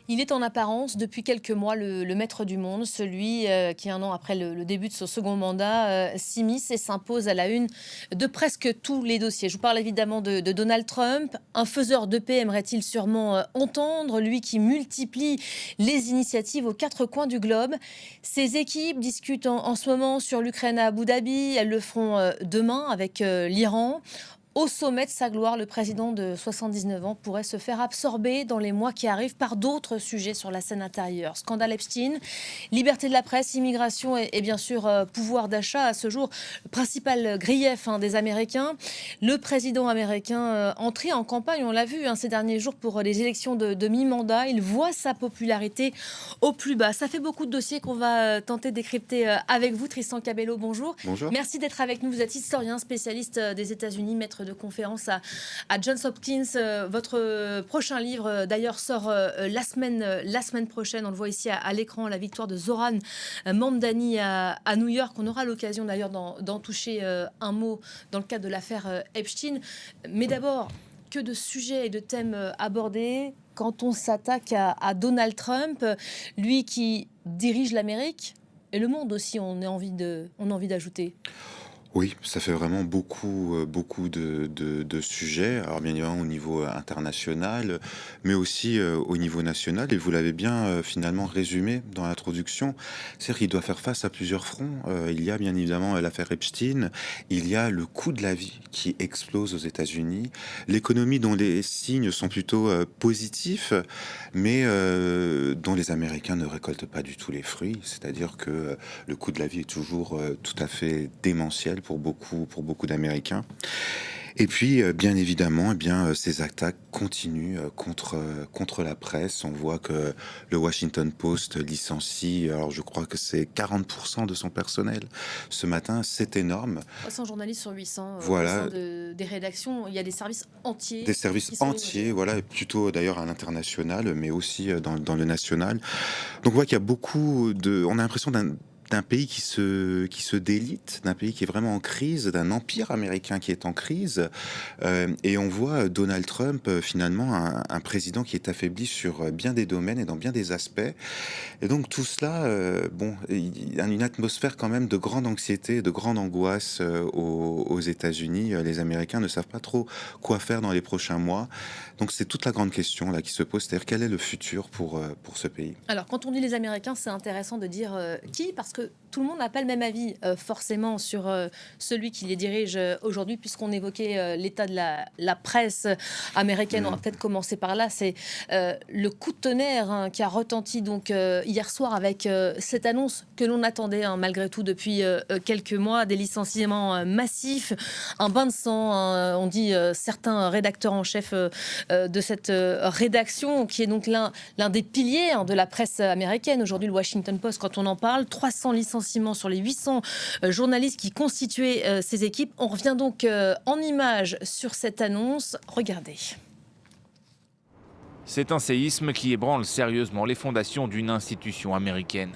Il est en apparence, depuis quelques mois, le maître du monde, celui qui, un an après le début de son second mandat, s'immisce et s'impose à la une de presque tous les dossiers. Je vous parle évidemment de Donald Trump. Un faiseur de paix aimerait-il sûrement entendre, lui qui multiplie les initiatives aux quatre coins du globe. Ses équipes discutent en ce moment sur l'Ukraine à Abu Dhabi. Elles le feront demain avec l'Iran. Au sommet de sa gloire, le président de 79 ans pourrait se faire absorber dans les mois qui arrivent par d'autres sujets sur la scène intérieure. Scandale Epstein, liberté de la presse, immigration et bien sûr pouvoir d'achat. À ce jour, le principal grief des Américains. Le président américain entré en campagne, on l'a vu ces derniers jours pour les élections de mi-mandat. Il voit sa popularité au plus bas. Ça fait beaucoup de dossiers qu'on va tenter de décrypter avec vous. Tristan Cabello, bonjour. Bonjour. Merci d'être avec nous. Vous êtes historien, spécialiste des États-Unis, maître de conférence à Johns Hopkins. Votre prochain livre, d'ailleurs, sort la semaine prochaine. On le voit ici à l'écran, la victoire de Zoran Mamdani à New York. On aura l'occasion d'ailleurs d'en toucher un mot dans le cadre de l'affaire Epstein. Mais d'abord, que de sujets et de thèmes abordés quand on s'attaque à Donald Trump, lui qui dirige l'Amérique et le monde aussi, on a envie d'ajouter. Oui, ça fait vraiment beaucoup de sujets. Alors bien évidemment au niveau international, mais aussi au niveau national. Et vous l'avez bien finalement résumé dans l'introduction. C'est-à-dire qu'il doit faire face à plusieurs fronts. Il y a bien évidemment l'affaire Epstein. Il y a le coût de la vie qui explose aux États-Unis. L'économie dont les signes sont plutôt positifs, mais dont les Américains ne récoltent pas du tout les fruits. C'est-à-dire que le coût de la vie est toujours tout à fait démentiel pour beaucoup d'Américains. Et puis, bien évidemment, ces attaques continuent contre la presse. On voit que le Washington Post licencie, alors je crois que c'est 40% de son personnel ce matin. C'est énorme. 300 journalistes sur 800 au Voilà, sein des rédactions. Il y a des services entiers. des services qui sont entiers, limogés. voilà, et plutôt d'ailleurs à l'international, mais aussi dans le national. Donc, on voit qu'il y a on a l'impression d'un pays qui se délite, d'un pays qui est vraiment en crise, d'un empire américain qui est en crise. Et on voit Donald Trump, finalement, un président qui est affaibli sur bien des domaines et dans bien des aspects. Et donc tout cela, il y a une atmosphère quand même de grande anxiété, de grande angoisse aux États-Unis. Les Américains ne savent pas trop quoi faire dans les prochains mois. Donc c'est toute la grande question là qui se pose, c'est-à-dire quel est le futur pour ce pays. Alors, quand on dit les Américains, c'est intéressant de dire qui, parce que tout le monde n'a pas le même avis forcément sur celui qui les dirige aujourd'hui, puisqu'on évoquait l'état de la presse américaine. On va peut-être commencer par là. C'est le coup de tonnerre qui a retenti donc hier soir avec cette annonce que l'on attendait malgré tout depuis quelques mois, des licenciements massifs, un bain de sang, on dit certains rédacteurs en chef de cette rédaction, qui est donc l'un des piliers de la presse américaine. Aujourd'hui, le Washington Post, quand on en parle, 300 licenciements sur les 800 journalistes qui constituaient ces équipes. On revient donc en images sur cette annonce. Regardez. C'est un séisme qui ébranle sérieusement les fondations d'une institution américaine.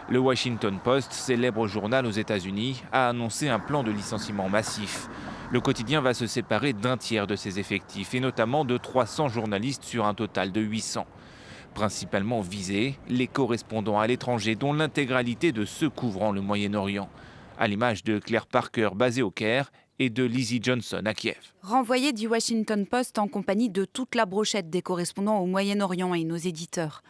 Le Washington Post, célèbre journal aux États-Unis, a annoncé un plan de licenciement massif. Le quotidien va se séparer d'un tiers de ses effectifs, et notamment de 300 journalistes sur un total de 800. Principalement visés, les correspondants à l'étranger, dont l'intégralité de ceux couvrant le Moyen-Orient, à l'image de Claire Parker, basée au Caire, et de Lizzie Johnson à Kiev. Renvoyé du Washington Post en compagnie de toute la brochette des correspondants au Moyen-Orient et nos éditeurs.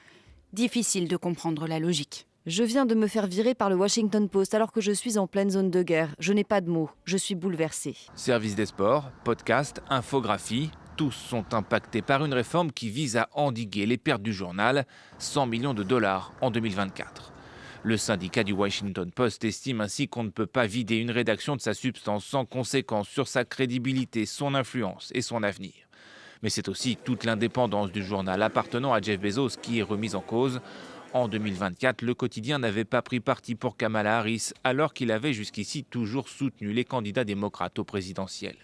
Difficile de comprendre la logique. Je viens de me faire virer par le Washington Post alors que je suis en pleine zone de guerre. Je n'ai pas de mots. Je suis bouleversée. Service des sports, podcasts, infographie, tous sont impactés par une réforme qui vise à endiguer les pertes du journal, 100 millions de dollars en 2024. Le syndicat du Washington Post estime ainsi qu'on ne peut pas vider une rédaction de sa substance sans conséquence sur sa crédibilité, son influence et son avenir. Mais c'est aussi toute l'indépendance du journal appartenant à Jeff Bezos qui est remise en cause. En 2024, le quotidien n'avait pas pris parti pour Kamala Harris, alors qu'il avait jusqu'ici toujours soutenu les candidats démocrates au présidentiel.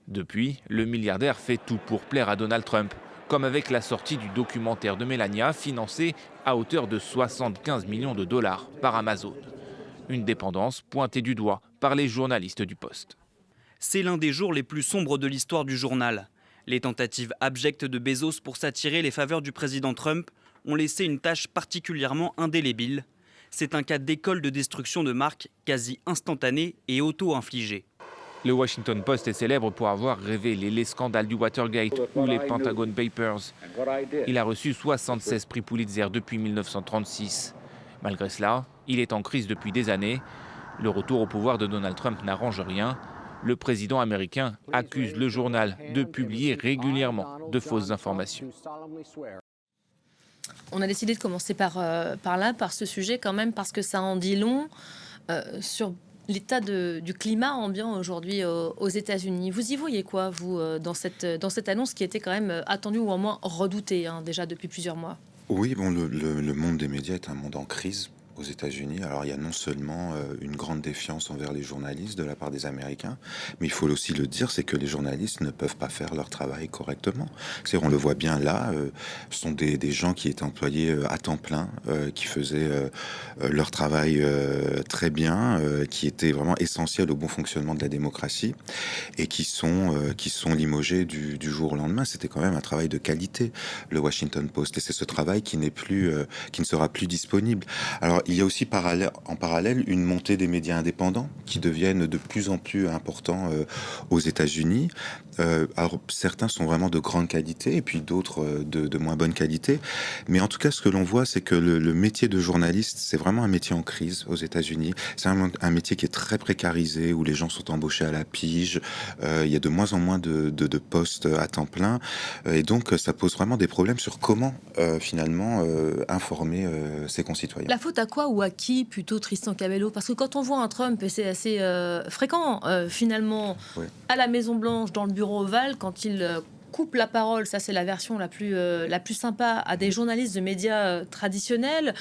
Depuis, le milliardaire fait tout pour plaire à Donald Trump, comme avec la sortie du documentaire de Melania, financé à hauteur de 75 millions de dollars par Amazon. Une dépendance pointée du doigt par les journalistes du Poste. C'est l'un des jours les plus sombres de l'histoire du journal. Les tentatives abjectes de Bezos pour s'attirer les faveurs du président Trump ont laissé une tache particulièrement indélébile. C'est un cas d'école de destruction de marque quasi instantanée et auto-infligée. Le Washington Post est célèbre pour avoir révélé les scandales du Watergate ou les Pentagon Papers. Il a reçu 76 prix Pulitzer depuis 1936. Malgré cela, il est en crise depuis des années. Le retour au pouvoir de Donald Trump n'arrange rien. Le président américain accuse le journal de publier régulièrement de fausses informations. On a décidé de commencer par ce sujet quand même, parce que ça en dit long sur l'état du climat ambiant aujourd'hui aux États-Unis. Vous y voyez quoi, vous, dans cette annonce qui était quand même attendue ou au moins redoutée déjà depuis plusieurs mois? Oui, bon, le monde des médias est un monde en crise aux États-Unis. Alors, il y a non seulement une grande défiance envers les journalistes de la part des Américains, mais il faut aussi le dire, c'est que les journalistes ne peuvent pas faire leur travail correctement. C'est-à-dire, on le voit bien là, ce sont des gens qui étaient employés à temps plein, qui faisaient leur travail très bien, qui étaient vraiment essentiels au bon fonctionnement de la démocratie, et qui sont limogés du jour au lendemain. C'était quand même un travail de qualité, le Washington Post, et c'est ce travail qui ne sera plus disponible. Alors, il y a aussi en parallèle une montée des médias indépendants qui deviennent de plus en plus importants aux États-Unis. Alors, certains sont vraiment de grande qualité et puis d'autres de moins bonne qualité. Mais en tout cas, ce que l'on voit, c'est que le métier de journaliste, c'est vraiment un métier en crise aux États-Unis. C'est un métier qui est très précarisé, où les gens sont embauchés à la pige. Il y a de moins en moins de postes à temps plein. Et donc, ça pose vraiment des problèmes sur comment, finalement, informer ses concitoyens. La faute à quoi ou à qui, plutôt, Tristan Cabello? Parce que quand on voit un Trump, et c'est assez fréquent, finalement, Ouais. à la Maison-Blanche, dans le bureau ovale, quand il coupe la parole, ça c'est la version la plus sympa, à des journalistes de médias traditionnels,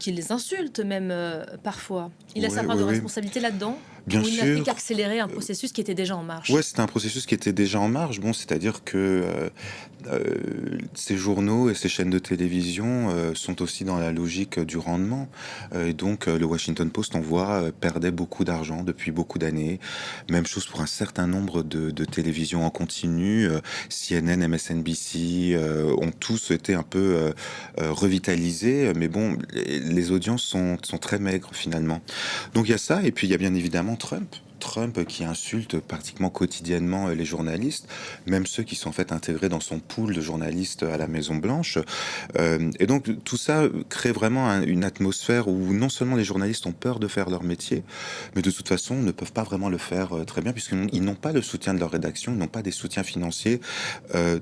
qui les insultent même parfois. Il a sa part de responsabilité là-dedans? Bien Ou il n'a fait sûr. qu'accélérer un processus qui était déjà en marche? Ouais, c'était un processus qui était déjà en marche. Bon, c'est-à-dire que ces journaux et ces chaînes de télévision sont aussi dans la logique du rendement. Et donc, le Washington Post, on voit, perdait beaucoup d'argent depuis beaucoup d'années. Même chose pour un certain nombre de télévisions en continu. CNN, MSNBC ont tous été un peu revitalisés. Mais bon, les audiences sont très maigres finalement. Donc, il y a ça. Et puis, il y a bien évidemment Trump qui insulte pratiquement quotidiennement les journalistes, même ceux qui sont en fait intégrés dans son pool de journalistes à la Maison-Blanche. Et donc tout ça crée vraiment une atmosphère où non seulement les journalistes ont peur de faire leur métier, mais de toute façon ne peuvent pas vraiment le faire très bien, puisqu'ils n'ont pas le soutien de leur rédaction, ils n'ont pas des soutiens financiers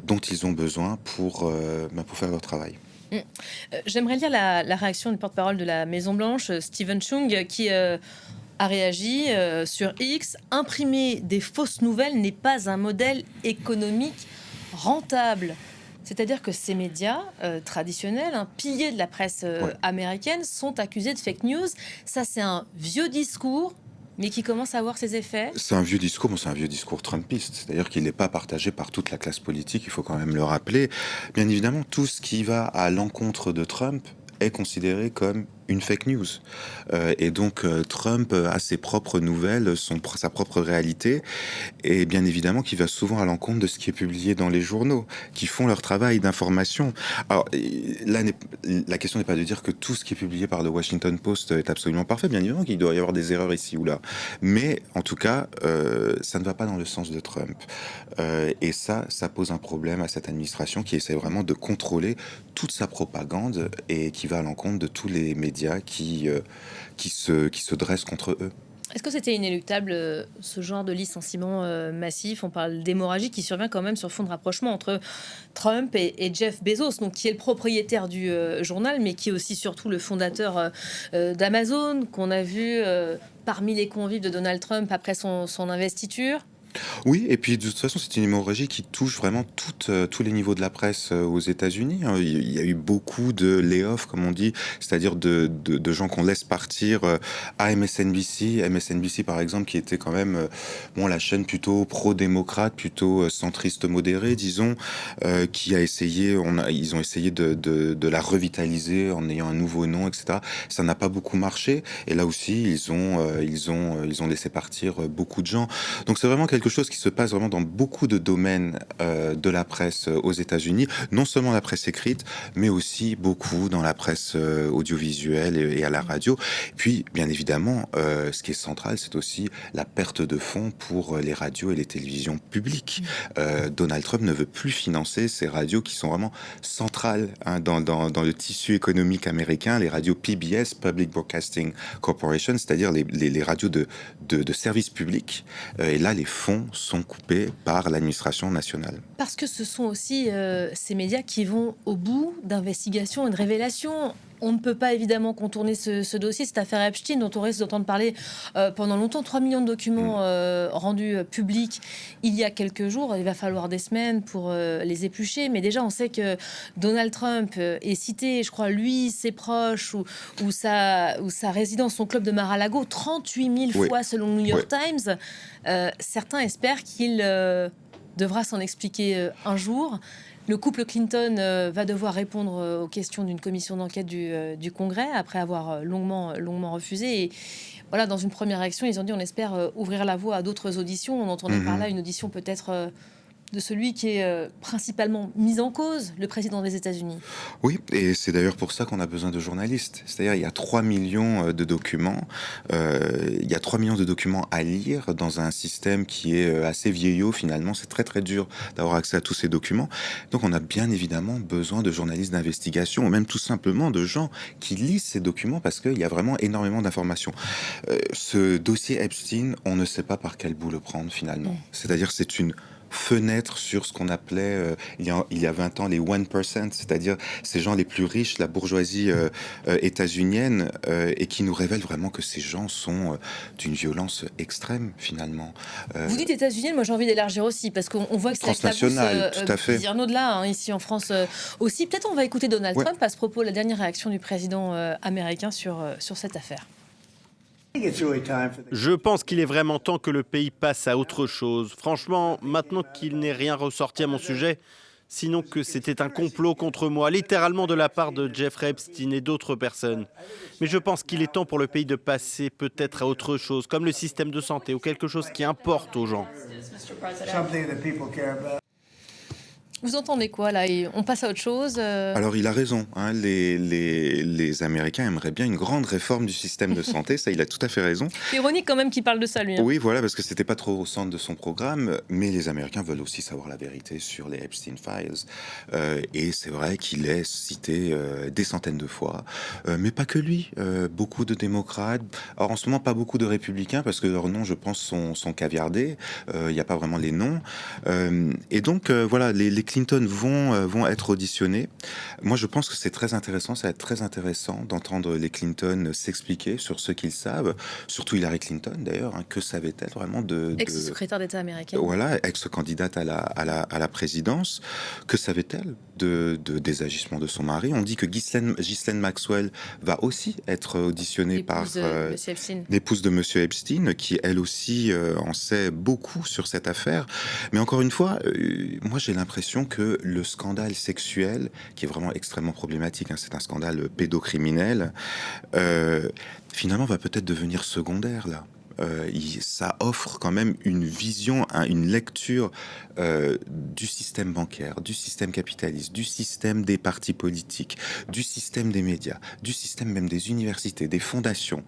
dont ils ont besoin pour faire leur travail. J'aimerais lire la réaction du porte-parole de la Maison-Blanche, Stephen Chung, qui a réagi sur X. Imprimer des fausses nouvelles n'est pas un modèle économique rentable. C'est-à-dire que ces médias traditionnels, piliers de la presse américaine, sont accusés de fake news. Ça, c'est un vieux discours, mais qui commence à avoir ses effets. C'est un vieux discours, mais c'est un vieux discours trumpiste. C'est-à-dire qu'il n'est pas partagé par toute la classe politique, il faut quand même le rappeler. Bien évidemment, tout ce qui va à l'encontre de Trump est considéré comme une fake news. Et donc, Trump a ses propres nouvelles, sa propre réalité, et bien évidemment qui va souvent à l'encontre de ce qui est publié dans les journaux, qui font leur travail d'information. Alors, là, la question n'est pas de dire que tout ce qui est publié par le Washington Post est absolument parfait, bien évidemment qu'il doit y avoir des erreurs ici ou là. Mais, en tout cas, ça ne va pas dans le sens de Trump. Et ça pose un problème à cette administration qui essaie vraiment de contrôler toute sa propagande et qui va à l'encontre de tous les médias qui se dressent contre eux. Est-ce que c'était inéluctable, ce genre de licenciement massif? On parle d'hémorragie qui survient quand même sur fond de rapprochement entre Trump et Jeff Bezos, donc, qui est le propriétaire du journal, mais qui est aussi surtout le fondateur d'Amazon, qu'on a vu parmi les convives de Donald Trump après son investiture. Oui, et puis de toute façon, c'est une hémorragie qui touche vraiment tous les niveaux de la presse aux États-Unis. Il y a eu beaucoup de layoffs, comme on dit, c'est-à-dire de gens qu'on laisse partir à MSNBC. MSNBC, par exemple, qui était quand même la chaîne plutôt pro-démocrate, plutôt centriste modérée, disons, qui a essayé, ils ont essayé de la revitaliser en ayant un nouveau nom, etc. Ça n'a pas beaucoup marché. Et là aussi, ils ont laissé partir beaucoup de gens. Donc c'est vraiment quelque quelque chose qui se passe vraiment dans beaucoup de domaines de la presse aux États-Unis, non seulement la presse écrite, mais aussi beaucoup dans la presse audiovisuelle et à la radio. Et puis, bien évidemment, ce qui est central, c'est aussi la perte de fonds pour les radios et les télévisions publiques. Donald Trump ne veut plus financer ces radios qui sont vraiment centrales dans le tissu économique américain, les radios PBS, Public Broadcasting Corporation, c'est-à-dire les radios de service public. Et là, les fonds sont coupés par l'administration nationale. Parce que ce sont aussi ces médias qui vont au bout d'investigations et de révélations. On ne peut pas évidemment contourner ce dossier, cette affaire Epstein dont on risque d'entendre parler pendant longtemps. 3 millions de documents rendus publics il y a quelques jours. Il va falloir des semaines pour les éplucher. Mais déjà, on sait que Donald Trump est cité, je crois, lui, ses proches ou sa résidence, son club de Mar-a-Lago, 38 000 fois selon le New York Times. Certains espèrent qu'il devra s'en expliquer un jour. Le couple Clinton va devoir répondre aux questions d'une commission d'enquête du Congrès après avoir longuement refusé. Et voilà, dans une première réaction, ils ont dit on espère ouvrir la voie à d'autres auditions. On entendait par là une audition peut-être de celui qui est principalement mis en cause, le président des États-Unis. Oui, et c'est d'ailleurs pour ça qu'on a besoin de journalistes. C'est-à-dire il y a 3 millions de documents. Il y a 3 millions de documents à lire dans un système qui est assez vieillot finalement. C'est très très dur d'avoir accès à tous ces documents. Donc on a bien évidemment besoin de journalistes d'investigation ou même tout simplement de gens qui lisent ces documents parce qu'il y a vraiment énormément d'informations. Ce dossier Epstein, on ne sait pas par quel bout le prendre finalement. C'est-à-dire c'est une fenêtre sur ce qu'on appelait il y a 20 ans les 1%, c'est-à-dire ces gens les plus riches, la bourgeoisie états-unienne, et qui nous révèle vraiment que ces gens sont d'une violence extrême finalement. Vous dites états-unienne, moi j'ai envie d'élargir aussi parce qu'on voit que c'est transnational, tout à fait. Bien au-delà, ici en France aussi. Peut-être on va écouter Donald Trump à ce propos, la dernière réaction du président américain sur cette affaire. Je pense qu'il est vraiment temps que le pays passe à autre chose. Franchement, maintenant qu'il n'est rien ressorti à mon sujet, sinon que c'était un complot contre moi, littéralement de la part de Jeffrey Epstein et d'autres personnes. Mais je pense qu'il est temps pour le pays de passer peut-être à autre chose, comme le système de santé ou quelque chose qui importe aux gens. Vous entendez quoi là? On passe à autre chose Alors il a raison, hein, les Américains aimeraient bien une grande réforme du système de santé, ça il a tout à fait raison. C'est ironique quand même qu'il parle de ça lui. Oui voilà, parce que c'était pas trop au centre de son programme, mais les Américains veulent aussi savoir la vérité sur les Epstein Files. Et c'est vrai qu'il est cité des centaines de fois, mais pas que lui, beaucoup de démocrates, alors en ce moment pas beaucoup de républicains, parce que leurs noms je pense sont caviardés, il n'y a pas vraiment les noms. Et donc voilà, les Clinton vont être auditionnés. Moi, je pense que c'est très intéressant, ça va être très intéressant d'entendre les Clinton s'expliquer sur ce qu'ils savent, surtout Hillary Clinton d'ailleurs, hein, que savait-elle vraiment ex-secrétaire d'État américaine. Voilà, ex-candidate à la présidence, que savait-elle des agissements de son mari? On dit que Ghislaine Maxwell va aussi être auditionnée par l'épouse de Monsieur Epstein, qui elle aussi en sait beaucoup sur cette affaire. Mais encore une fois, moi j'ai l'impression que le scandale sexuel, qui est vraiment extrêmement problématique, hein, c'est un scandale pédocriminel, finalement va peut-être devenir secondaire là. Ça offre quand même une vision, une lecture du système bancaire, du système capitaliste, du système des partis politiques, du système des médias, du système même des universités, des fondations.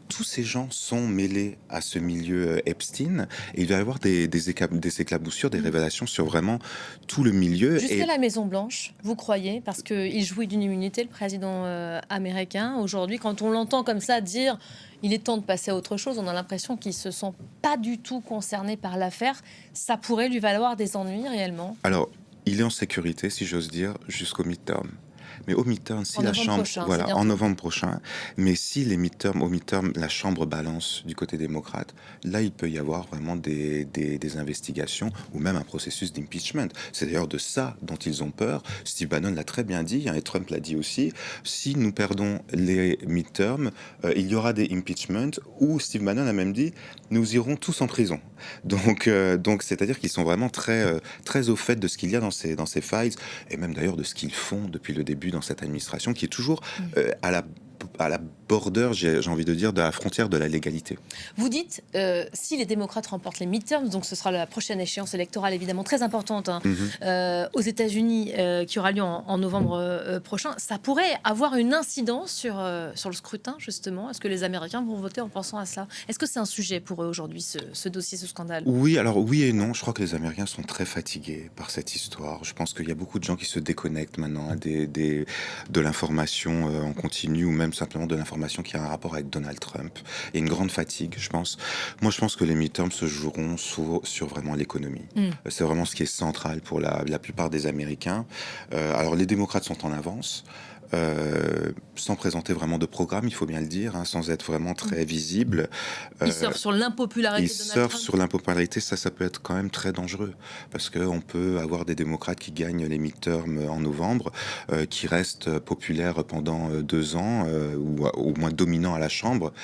Tous ces gens sont mêlés à ce milieu Epstein et il va y avoir des éclaboussures, des révélations sur vraiment tout le milieu. Jusqu'à la Maison-Blanche, vous croyez? Parce qu'il jouit d'une immunité, le président américain. Aujourd'hui, quand on l'entend comme ça dire... Il est temps de passer à autre chose. On a l'impression qu'il ne se sent pas du tout concerné par l'affaire. Ça pourrait lui valoir des ennuis réellement. Alors, il est en sécurité, si j'ose dire, jusqu'au midterm. Mais au midterm, si la Chambre, en novembre prochain, mais si les midterms, au midterm, la Chambre balance du côté démocrate, là, il peut y avoir vraiment des investigations ou même un processus d'impeachment. C'est d'ailleurs de ça dont ils ont peur. Steve Bannon l'a très bien dit, hein, et Trump l'a dit aussi. Si nous perdons les midterms, il y aura des impeachments, ou Steve Bannon a même dit, nous irons tous en prison. Donc c'est-à-dire qu'ils sont vraiment très, très au fait de ce qu'il y a dans ces files, et même d'ailleurs de ce qu'ils font depuis le début dans cette administration, qui est toujours à la border, j'ai envie de dire, de la frontière de la légalité. Vous dites, si les démocrates remportent les midterms, donc ce sera la prochaine échéance électorale évidemment très importante aux États-Unis qui aura lieu en novembre prochain, ça pourrait avoir une incidence sur le scrutin justement. Est-ce que les Américains vont voter en pensant à cela? Est-ce que c'est un sujet pour eux aujourd'hui, ce dossier, ce scandale? Oui, alors oui et non. Je crois que les Américains sont très fatigués par cette histoire. Je pense qu'il y a beaucoup de gens qui se déconnectent maintenant de l'information en continu ou même simplement de l'information qui a un rapport avec Donald Trump. Il y a une grande fatigue, je pense. Moi, je pense que les midterms se joueront sur vraiment l'économie. C'est vraiment ce qui est central pour la plupart des Américains. Alors, les démocrates sont en avance. Sans présenter vraiment de programme, il faut bien le dire, sans être vraiment très visible. Ils surfent sur l'impopularité de Donald Trump. Sur l'impopularité, ça peut être quand même très dangereux, parce qu'on peut avoir des démocrates qui gagnent les midterms en novembre, qui restent populaires pendant 2 ans, ou au moins dominants à la Chambre,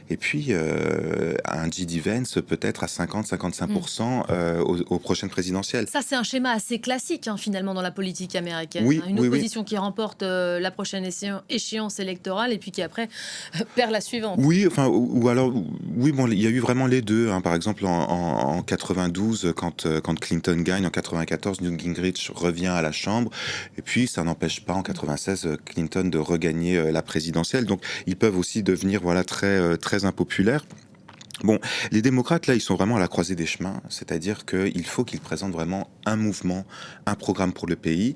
et puis un J.D. Vance peut-être à 50-55% aux prochaines présidentielles. Ça, c'est un schéma assez classique, finalement, dans la politique américaine. Oui, une oui, opposition qui remporte la prochaine échéance électorale et puis qui après perd la suivante. Oui, enfin, ou alors, oui, bon, il y a eu vraiment les deux. Par exemple, en 92, quand Clinton gagne, en 94, Newt Gingrich revient à la Chambre, et puis ça n'empêche pas en 96 Clinton de regagner la présidentielle. Donc, ils peuvent aussi devenir, très, très impopulaires. Bon, les démocrates, là, ils sont vraiment à la croisée des chemins, c'est-à-dire qu'il faut qu'ils présentent vraiment un mouvement, un programme pour le pays.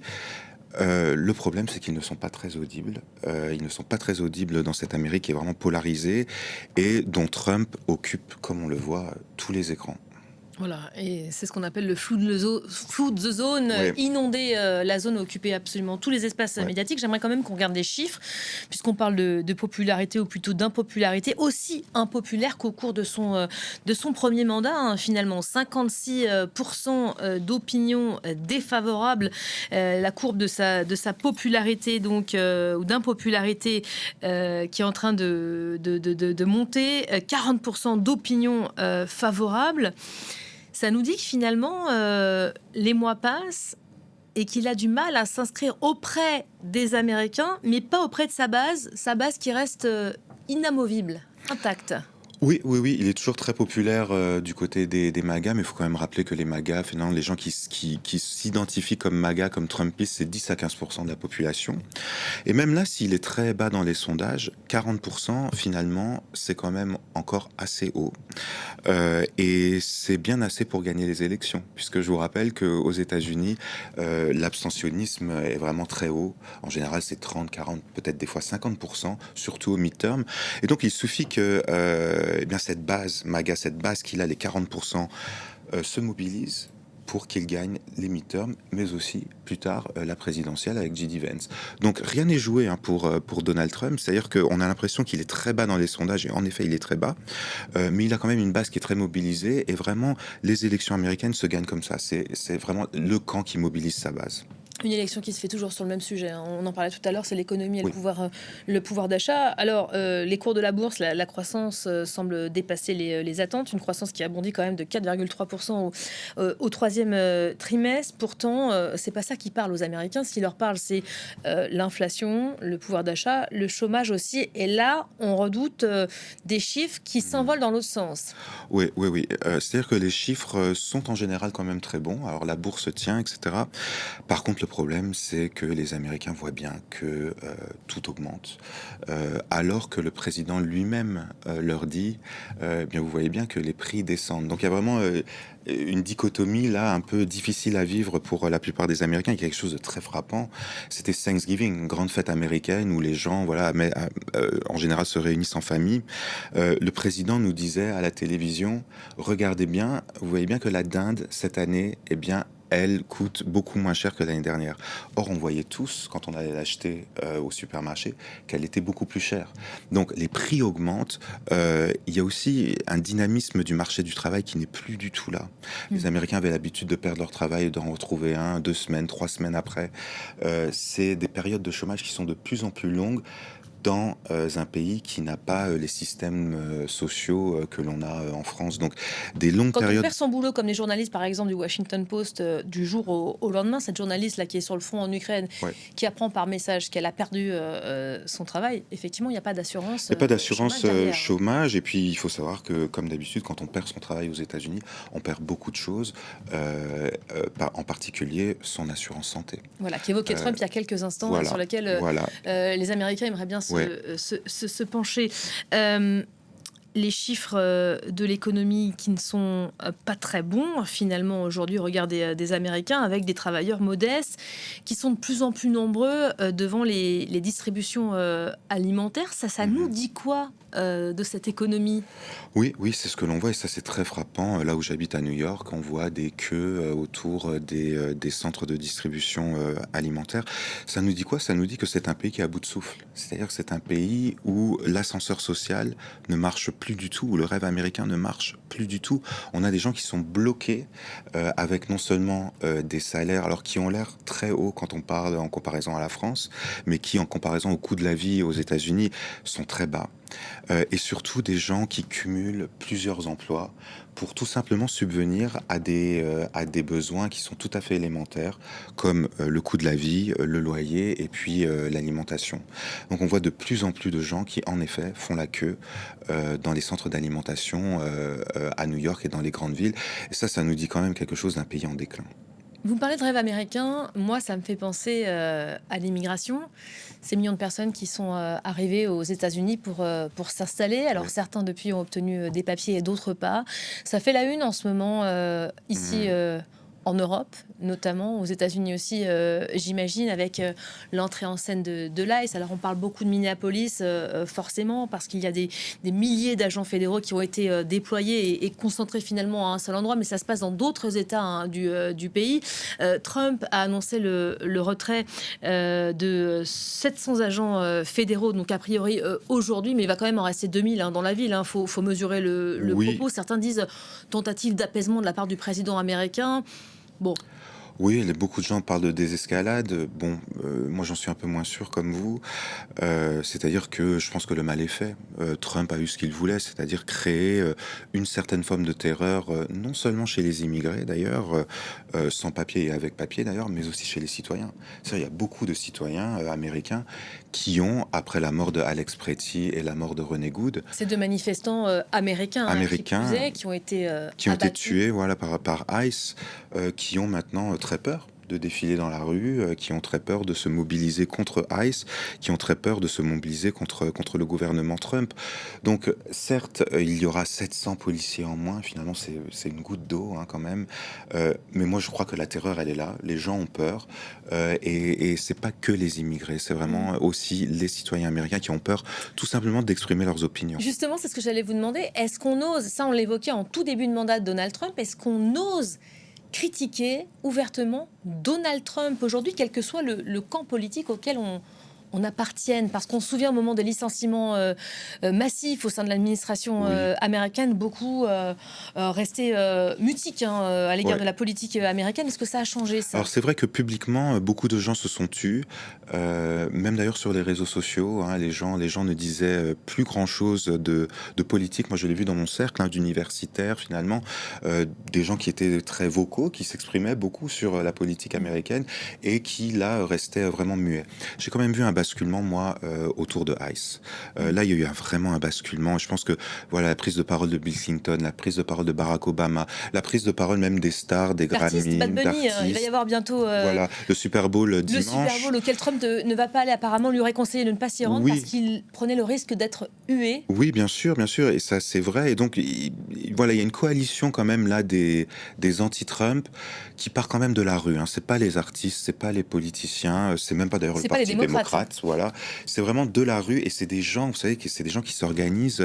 Le problème, c'est qu'ils ne sont pas très audibles. Ils ne sont pas très audibles dans cette Amérique qui est vraiment polarisée et dont Trump occupe, comme on le voit, tous les écrans. Voilà, et c'est ce qu'on appelle le flood the zone, inonder la zone, occuper absolument tous les espaces médiatiques. J'aimerais quand même qu'on regarde des chiffres, puisqu'on parle de popularité ou plutôt d'impopularité, aussi impopulaire qu'au cours de son premier mandat, finalement. 56% d'opinion défavorable, la courbe de sa popularité, donc, ou d'impopularité, qui est en train de monter, 40% d'opinion favorable. Ça nous dit que finalement, les mois passent et qu'il a du mal à s'inscrire auprès des Américains, mais pas auprès de sa base qui reste inamovible, intacte. Oui, il est toujours très populaire du côté des MAGA, mais il faut quand même rappeler que les MAGA, finalement, les gens qui s'identifient comme MAGA, comme Trumpistes, c'est 10 à 15% de la population. Et même là, s'il est très bas dans les sondages, 40%, finalement, c'est quand même encore assez haut. Et c'est bien assez pour gagner les élections, puisque je vous rappelle qu'aux États-Unis, l'abstentionnisme est vraiment très haut. En général, c'est 30, 40, peut-être des fois 50%, surtout au midterm. Et donc, il suffit que cette base, MAGA, cette base qu'il a, les 40%, se mobilise pour qu'il gagne les midterms, mais aussi, plus tard, la présidentielle avec J.D. Vance. Donc, rien n'est joué pour Donald Trump. C'est-à-dire qu'on a l'impression qu'il est très bas dans les sondages, et en effet, il est très bas, mais il a quand même une base qui est très mobilisée, et vraiment, les élections américaines se gagnent comme ça. C'est vraiment le camp qui mobilise sa base. Une élection qui se fait toujours sur le même sujet. On en parlait tout à l'heure, c'est l'économie et le pouvoir d'achat. Alors, les cours de la bourse, la croissance semble dépasser les attentes. Une croissance qui a bondi quand même de 4,3% au troisième trimestre. Pourtant, c'est pas ça qui parle aux Américains. Ce qui leur parle, c'est l'inflation, le pouvoir d'achat, le chômage aussi. Et là, on redoute des chiffres qui s'envolent dans l'autre sens. Oui. C'est-à-dire que les chiffres sont en général quand même très bons. Alors, la bourse tient, etc. Par contre, le problème, c'est que les Américains voient bien que tout augmente, alors que le président lui-même leur dit, bien vous voyez bien que les prix descendent. Donc il y a vraiment une dichotomie là un peu difficile à vivre pour la plupart des Américains. Il y a quelque chose de très frappant. C'était Thanksgiving, une grande fête américaine où les gens, en général, se réunissent en famille. Le président nous disait à la télévision, regardez bien, vous voyez bien que la dinde cette année, elle coûte beaucoup moins cher que l'année dernière. Or, on voyait tous, quand on allait l'acheter au supermarché, qu'elle était beaucoup plus chère. Donc, les prix augmentent. Il y a aussi un dynamisme du marché du travail qui n'est plus du tout là. Les Américains avaient l'habitude de perdre leur travail et d'en retrouver 1, 2 semaines, 3 semaines après. C'est des périodes de chômage qui sont de plus en plus longues, dans un pays qui n'a pas les systèmes sociaux que l'on a en France. Donc des longues Quand on périodes. perd son boulot, comme les journalistes, par exemple, du Washington Post, du jour au lendemain, cette journaliste-là qui est sur le front en Ukraine, Ouais. qui apprend par message qu'elle a perdu son travail, effectivement, il n'y a pas d'assurance. Il n'y a pas d'assurance chômage derrière. chômage. Et puis, il faut savoir que, comme d'habitude, quand on perd son travail aux États-Unis, on perd beaucoup de choses, en particulier son assurance santé. Voilà, qu'évoquait Trump il y a quelques instants, Voilà. sur lequel Voilà. les Américains aimeraient bien Ouais. se pencher. Les chiffres de l'économie qui ne sont pas très bons, finalement, aujourd'hui, au regard des Américains, avec des travailleurs modestes qui sont de plus en plus nombreux devant les distributions alimentaires. Ça nous dit quoi de cette économie? Oui, oui, c'est ce que l'on voit et ça c'est très frappant. Là où j'habite à New York, on voit des queues autour des centres de distribution alimentaire. Ça nous dit quoi? Ça nous dit que c'est un pays qui est à bout de souffle. C'est-à-dire que c'est un pays où l'ascenseur social ne marche plus du tout, où le rêve américain ne marche plus du tout. On a des gens qui sont bloqués avec non seulement des salaires, alors qui ont l'air très hauts quand on parle en comparaison à la France, mais qui en comparaison au coût de la vie aux États-Unis sont très bas. Et surtout des gens qui cumulent plusieurs emplois pour tout simplement subvenir à des besoins qui sont tout à fait élémentaires, comme le coût de la vie, le loyer et puis l'alimentation. Donc on voit de plus en plus de gens qui, en effet, font la queue dans les centres d'alimentation à New York et dans les grandes villes. Et ça nous dit quand même quelque chose d'un pays en déclin. Vous me parlez de rêve américain, moi ça me fait penser à l'immigration, ces millions de personnes qui sont arrivées aux États-Unis pour s'installer. Alors Oui. certains depuis ont obtenu des papiers et d'autres pas. Ça fait la une en ce moment ici en Europe, notamment aux États-Unis aussi, j'imagine, avec l'entrée en scène de l'ICE. Alors on parle beaucoup de Minneapolis, forcément, parce qu'il y a des milliers d'agents fédéraux qui ont été déployés et concentrés finalement à un seul endroit, mais ça se passe dans d'autres États du pays. Trump a annoncé le retrait de 700 agents fédéraux, donc a priori aujourd'hui, mais il va quand même en rester 2000 dans la ville. Faut mesurer le Oui. propos. Certains disent tentative d'apaisement de la part du président américain. Bon, Oui, beaucoup de gens parlent de désescalade. Bon, moi j'en suis un peu moins sûr comme vous. C'est-à-dire que je pense que le mal est fait. Trump a eu ce qu'il voulait, c'est-à-dire créer une certaine forme de terreur, non seulement chez les immigrés d'ailleurs, sans papier et avec papier d'ailleurs, mais aussi chez les citoyens. C'est-à-dire, il y a beaucoup de citoyens américains qui ont, après la mort de Alex Pretty et la mort de René Good, ces deux manifestants américains, Américains, qui ont été qui ont été abattus. tués voilà, par ICE, qui ont maintenant très peur de défiler dans la rue, qui ont très peur de se mobiliser contre ICE, qui ont très peur de se mobiliser contre le gouvernement Trump. Donc certes, il y aura 700 policiers en moins, finalement c'est une goutte d'eau quand même, mais moi je crois que la terreur elle est là, les gens ont peur, et c'est pas que les immigrés, c'est vraiment aussi les citoyens américains qui ont peur tout simplement d'exprimer leurs opinions. Justement, c'est ce que j'allais vous demander. Est-ce qu'on ose, ça on l'évoquait en tout début de mandat de Donald Trump, est-ce qu'on ose critiquer ouvertement Donald Trump aujourd'hui, quel que soit le camp politique auquel on appartienne, parce qu'on se souvient au moment des licenciements massifs au sein de l'administration Oui. américaine, beaucoup restaient mutiques à l'égard Ouais. de la politique américaine. Est-ce que ça a changé, ça? Alors c'est vrai que publiquement, beaucoup de gens se sont tus, même d'ailleurs sur les réseaux sociaux, les gens ne disaient plus grand-chose de politique. Moi je l'ai vu dans mon cercle d'universitaires finalement, des gens qui étaient très vocaux, qui s'exprimaient beaucoup sur la politique américaine et qui là restaient vraiment muets. J'ai quand même vu un basculement moi autour de ICE. Là il y a eu vraiment un basculement. Je pense que voilà la prise de parole de Bill Clinton, la prise de parole de Barack Obama, la prise de parole même des stars, des D'artistes, Grammy, Bad Bunny, il va y d'artistes. avoir bientôt Voilà, le Super Bowl le dimanche. Super Bowl auquel Trump ne va pas aller. Apparemment, lui aurait conseillé de ne pas s'y rendre Oui. parce qu'il prenait le risque d'être hué. Oui, bien sûr, et ça c'est vrai. Et donc voilà, il y a une coalition quand même là des anti-Trump qui part quand même de la rue. C'est pas les artistes, c'est pas les politiciens, c'est même pas d'ailleurs le C'est pas les Parti démocrates. démocrate. Voilà, c'est vraiment de la rue et c'est des gens, vous savez, que c'est des gens qui s'organisent.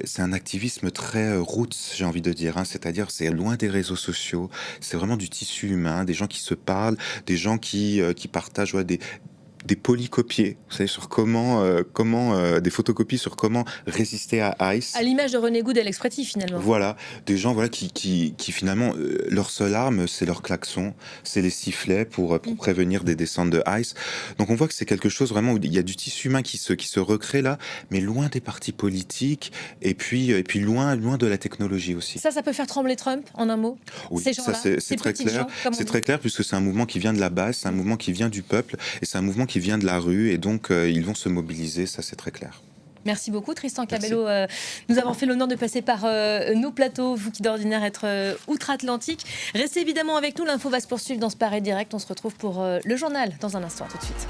C'est un activisme très roots, j'ai envie de dire. C'est-à-dire, c'est loin des réseaux sociaux. C'est vraiment du tissu humain, des gens qui se parlent, des gens qui partagent des polycopiés, vous savez, sur comment des photocopies sur comment résister à ICE. À l'image de René Goudel Expressif, finalement. Voilà, des gens qui finalement, leur seule arme, c'est leur klaxon, c'est les sifflets pour prévenir des descentes de ICE. Donc on voit que c'est quelque chose vraiment où il y a du tissu humain qui se recrée là, mais loin des partis politiques et puis loin de la technologie aussi. Ça peut faire trembler Trump, en un mot. Oui, Ces ça gens-là, c'est ces très petits clair. gens, comme on C'est dit. très clair puisque c'est un mouvement qui vient de la base, c'est un mouvement qui vient du peuple et c'est un mouvement qui vient de la rue et donc ils vont se mobiliser, ça c'est très clair. Merci beaucoup Tristan Cabello. Nous avons fait l'honneur de passer par nos plateaux, vous qui d'ordinaire êtes outre-Atlantique. Restez évidemment avec nous, l'info va se poursuivre dans ce Paris Direct. On se retrouve pour le journal dans un instant, tout de suite.